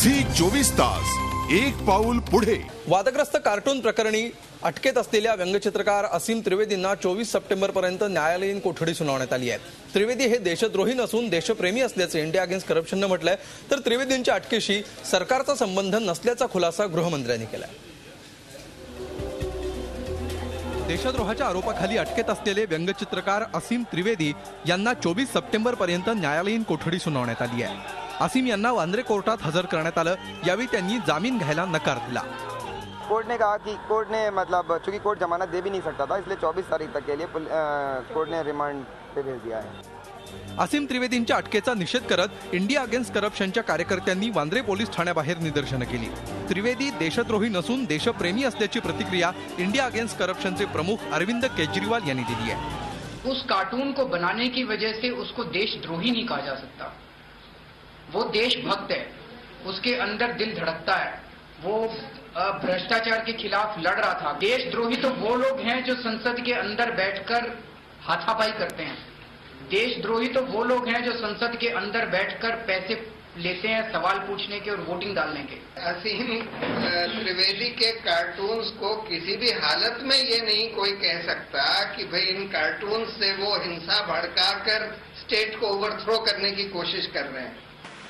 Zee 24 तास एक पाऊल पुढे। वादग्रस्त कार्टून प्रकरणी अटकेत असलेल्या व्यंगचित्रकार असीम त्रिवेदींना 24 सप्टेंबरपर्यंत न्यायालयीन कोठडी सुनावण्यात आली आहे। त्रिवेदी हे देशद्रोही नसून देशप्रेमी असल्याचे इंडिया अगेन्स्ट करप्शनने म्हटलंय, तर त्रिवेदींच्या अटकेशी सरकारचा संबंध नसल्याचा खुलासा गृहमंत्र्यांनी केलाय। देशद्रोहाच्या आरोपाखाली अटकेत असलेले व्यंगचित्रकार असीम त्रिवेदी यांना 24 सप्टेंबरपर्यंत न्यायालयीन कोठडी सुनावण्यात आली आहे। असीम यांना वांद्रे कोर्टात हजर करण्यात आलं। यावेळी त्यांनी जामीन घ्यायला नकार दिला। कोर्ट ने कहा कि कोर्ट ने चूंकि कोर्ट जमानत दे भी नहीं सकता था, इसलिए 24 तारीख तक के लिए कोर्ट ने रिमांड पे भेज दिया है। असीम त्रिवेदींच्या अटकेचा निषेध करत इंडिया अगेन्स्ट करप्शनच्या कार्यकर्त्यांनी वांद्रे पोलीस ठाण्याबाहेर निदर्शनं केली। त्रिवेदी देशद्रोही नसून देशप्रेमी असल्याची प्रतिक्रिया इंडिया अगेन्स्ट करप्शनचे प्रमुख अरविंद केजरीवाल यांनी दिली आहे। उस कार्टून को बनाने की वजह से उसको देशद्रोही नहीं कहा जा सकता। वो देशभक्त है, उसके अंदर दिल धड़कता है, वो भ्रष्टाचार के खिलाफ लड़ रहा था। देशद्रोही तो वो लोग हैं जो संसद के अंदर बैठकर हाथापाई करते हैं। देशद्रोही तो वो लोग हैं जो संसद के अंदर बैठकर पैसे लेते हैं सवाल पूछने के और वोटिंग डालने के। असीम त्रिवेदी के कार्टून्स को किसी भी हालत में ये नहीं कोई कह सकता कि भाई इन कार्टून से वो हिंसा भड़काकर स्टेट को ओवरथ्रो करने की कोशिश कर रहे हैं।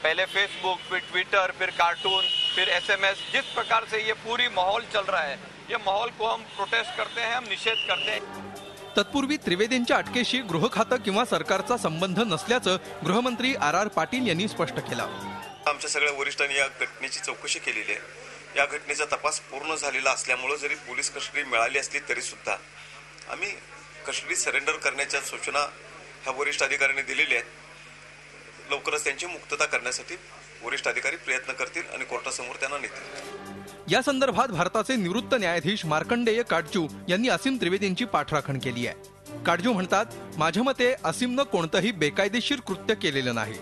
पहले फेसबुक, फिर ट्विटर, फिर कार्टून, फिर एसएमएस, जिस प्रकार से ये पूरी माहौल चल रहा है, ये माहौल को हम प्रोटेस्ट करते हैं, हम निषेध करते हैं। तत्पूर्वी त्रिवेदींच्या अटकेशी गृह खातं किंवा सरकारचा संबंध नसल्याचं गृहमंत्री आर पाटील यांनी स्पष्ट केलं। आमच्या सगळ्या वरिष्ठांनी या घटनेची चौकशी केलेली आहे। या घटनेचा तपास पूर्ण झालेला असल्यामुळे जरी पोलीस कस्टडी मिळाली असली तरी सुद्धा आम्ही कस्टडी सरेंडर करण्याच्या सूचना ह्या वरिष्ठ अधिकाऱ्यांनी दिलेल्या आहेत। लवकरच त्यांची मुक्तता करण्यासाठी वरिष्ठ अधिकारी प्रयत्न करतील आणि कोर्टासमोर त्यांना नेतील। या संदर्भात भारताचे निवृत्त न्यायाधीश मार्कंडेय काटजू यांनी असीम त्रिवेदींची पाठराखण केली आहे। काटजू म्हणतात, माझ्या मते असीमनं कोणतंही बेकायदेशीर कृत्य केलेलं नाही।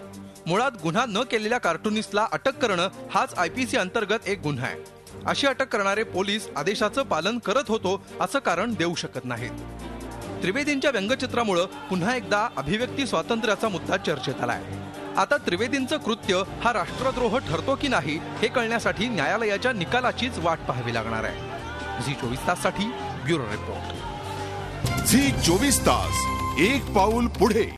मुळात गुन्हा न केलेल्या कार्टुनिस्टला अटक करणं हाच आयपीसी अंतर्गत एक गुन्हा आहे। अशी अटक करणारे पोलीस आदेशाचं पालन करत होतो असं कारण देऊ शकत नाहीत। त्रिवेदींच्या व्यंगचित्रामुळे पुन्हा एकदा अभिव्यक्ती स्वातंत्र्याचा मुद्दा चर्चेत आलाय। आता त्रिवेदींचं कृत्य हा राष्ट्रद्रोह ठरतो की नाही हे कळण्यासाठी न्यायालयाच्या निकालाचीच वाट पाहावी लागणार आहे। झी 24 ताससाठी ब्युरो रिपोर्ट। झी 24 तास एक पाऊल पुढे।